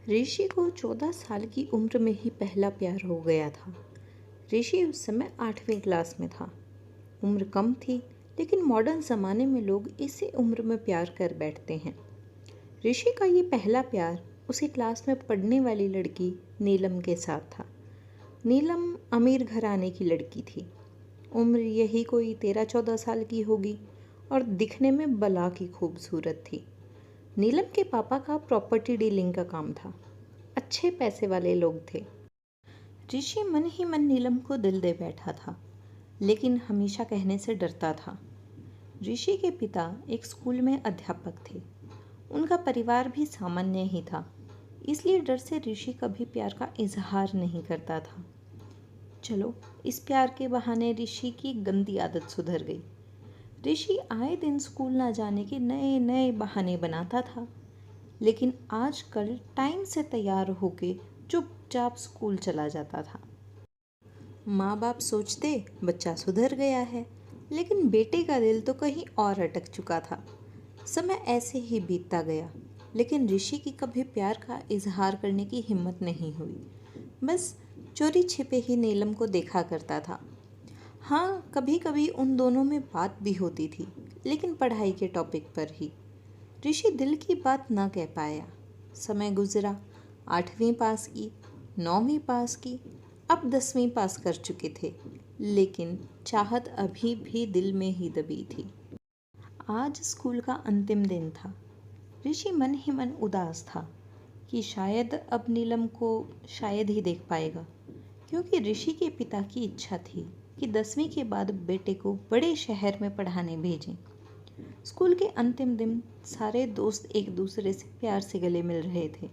ऋषि को 14 साल की उम्र में ही पहला प्यार हो गया था। ऋषि उस समय 8वीं क्लास में था। उम्र कम थी, लेकिन मॉडर्न ज़माने में लोग इसी उम्र में प्यार कर बैठते हैं। ऋषि का ये पहला प्यार उसी क्लास में पढ़ने वाली लड़की नीलम के साथ था। नीलम अमीर घराने की लड़की थी। उम्र यही कोई 13-14 साल की होगी और दिखने में बला की खूबसूरत थी। नीलम के पापा का प्रॉपर्टी डीलिंग का काम था। अच्छे पैसे वाले लोग थे। ऋषि मन ही मन नीलम को दिल दे बैठा था, लेकिन हमेशा कहने से डरता था। ऋषि के पिता एक स्कूल में अध्यापक थे। उनका परिवार भी सामान्य ही था, इसलिए डर से ऋषि कभी प्यार का इजहार नहीं करता था। चलो, इस प्यार के बहाने ऋषि की गंदी आदत सुधर गई। ऋषि आए दिन स्कूल ना जाने के नए नए बहाने बनाता था, लेकिन आजकल टाइम से तैयार होके चुपचाप स्कूल चला जाता था। माँ बाप सोचते बच्चा सुधर गया है, लेकिन बेटे का दिल तो कहीं और अटक चुका था। समय ऐसे ही बीतता गया, लेकिन ऋषि की कभी प्यार का इजहार करने की हिम्मत नहीं हुई। बस चोरी छिपे ही नीलम को देखा करता था। हाँ, कभी कभी उन दोनों में बात भी होती थी, लेकिन पढ़ाई के टॉपिक पर ही। ऋषि दिल की बात न कह पाया। समय गुजरा, 8वीं पास की, 9वीं पास की, अब 10वीं पास कर चुके थे, लेकिन चाहत अभी भी दिल में ही दबी थी। आज स्कूल का अंतिम दिन था। ऋषि मन ही मन उदास था कि शायद अब नीलम को शायद ही देख पाएगा, क्योंकि ऋषि के पिता की इच्छा थी कि 10वीं के बाद बेटे को बड़े शहर में पढ़ाने भेजें। स्कूल के अंतिम दिन सारे दोस्त एक दूसरे से प्यार से गले मिल रहे थे,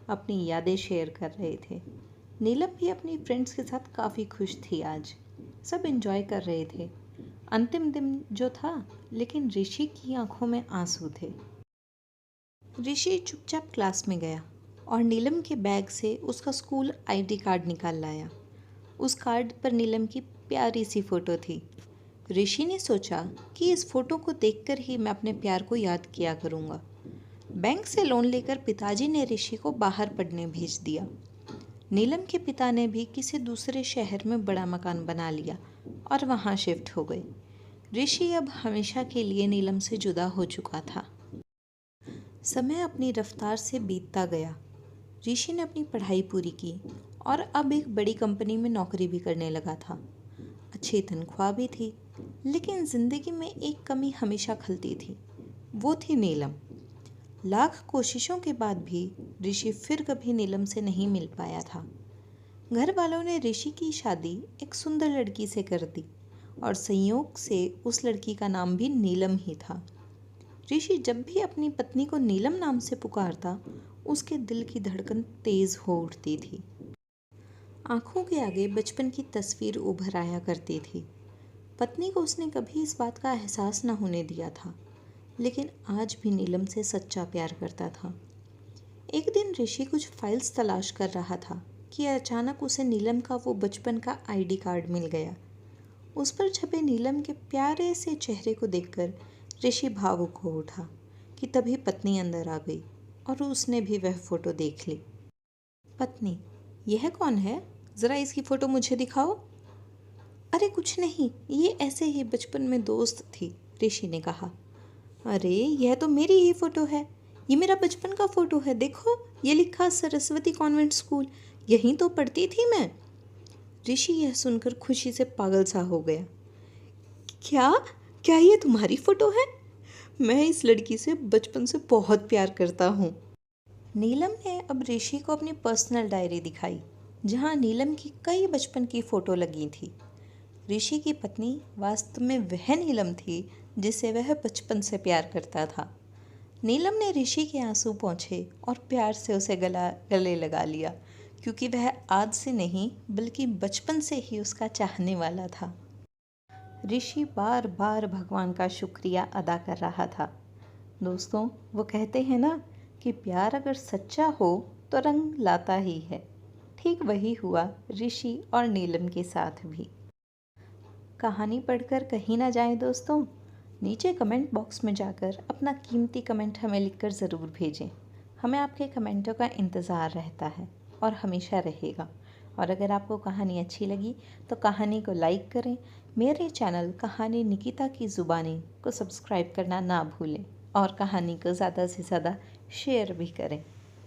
अपनी यादें शेयर कर रहे थे। नीलम भी अपनी फ्रेंड्स के साथ काफ़ी खुश थी। आज सब एंजॉय कर रहे थे। अंतिम दिन जो था, लेकिन ऋषि की आंखों में आंसू थे। ऋषि चुपचाप क्लास में गया और नीलम के बैग से उसका स्कूल आईडी कार्ड निकाल लाया। उस कार्ड पर नीलम की प्यारी सी फोटो थी। ऋषि ने सोचा कि इस फोटो को देखकर ही मैं अपने प्यार को याद किया करूँगा। बैंक से लोन लेकर पिताजी ने ऋषि को बाहर पढ़ने भेज दिया। नीलम के पिता ने भी किसी दूसरे शहर में बड़ा मकान बना लिया और वहाँ शिफ्ट हो गए। ऋषि अब हमेशा के लिए नीलम से जुदा हो चुका था। समय अपनी रफ्तार से बीतता गया। ऋषि ने अपनी पढ़ाई पूरी की और अब एक बड़ी कंपनी में नौकरी भी करने लगा था। अच्छी तनख्वाह भी थी, लेकिन ज़िंदगी में एक कमी हमेशा खलती थी। वो थी नीलम। लाख कोशिशों के बाद भी ऋषि फिर कभी नीलम से नहीं मिल पाया था। घर वालों ने ऋषि की शादी एक सुंदर लड़की से कर दी और संयोग से उस लड़की का नाम भी नीलम ही था। ऋषि जब भी अपनी पत्नी को नीलम नाम से पुकारता, उसके दिल की धड़कन तेज हो उठती थी। आंखों के आगे बचपन की तस्वीर उभर आया करती थी। पत्नी को उसने कभी इस बात का एहसास न होने दिया था, लेकिन आज भी नीलम से सच्चा प्यार करता था। एक दिन ऋषि कुछ फाइल्स तलाश कर रहा था कि अचानक उसे नीलम का वो बचपन का आईडी कार्ड मिल गया। उस पर छपे नीलम के प्यारे से चेहरे को देखकर ऋषि भावुक हो उठा कि तभी पत्नी अंदर आ गई और उसने भी वह फोटो देख ली। पत्नी, यह कौन है? ज़रा इसकी फ़ोटो मुझे दिखाओ। अरे कुछ नहीं, ये ऐसे ही बचपन में दोस्त थी, ऋषि ने कहा। अरे यह तो मेरी ही फ़ोटो है, ये मेरा बचपन का फ़ोटो है। देखो, ये लिखा सरस्वती कॉन्वेंट स्कूल, यहीं तो पढ़ती थी मैं। ऋषि यह सुनकर खुशी से पागल सा हो गया। क्या क्या ये तुम्हारी फ़ोटो है? मैं इस लड़की से बचपन से बहुत प्यार करता हूँ। नीलम ने अब ऋषि को अपनी पर्सनल डायरी दिखाई, जहाँ नीलम की कई बचपन की फ़ोटो लगी थी। ऋषि की पत्नी वास्तव में वह नीलम थी जिसे वह बचपन से प्यार करता था। नीलम ने ऋषि के आंसू पोंछे और प्यार से उसे गले लगा लिया, क्योंकि वह आज से नहीं बल्कि बचपन से ही उसका चाहने वाला था। ऋषि बार बार भगवान का शुक्रिया अदा कर रहा था। दोस्तों, वो कहते हैं ना कि प्यार अगर सच्चा हो तो रंग लाता ही है। ठीक वही हुआ ऋषि और नीलम के साथ भी। कहानी पढ़कर कहीं ना जाएं दोस्तों। नीचे कमेंट बॉक्स में जाकर अपना कीमती कमेंट हमें लिखकर ज़रूर भेजें। हमें आपके कमेंटों का इंतज़ार रहता है और हमेशा रहेगा। और अगर आपको कहानी अच्छी लगी तो कहानी को लाइक करें। मेरे चैनल कहानी निकिता की ज़ुबानी को सब्सक्राइब करना ना भूलें और कहानी को ज़्यादा से ज़्यादा शेयर भी करें।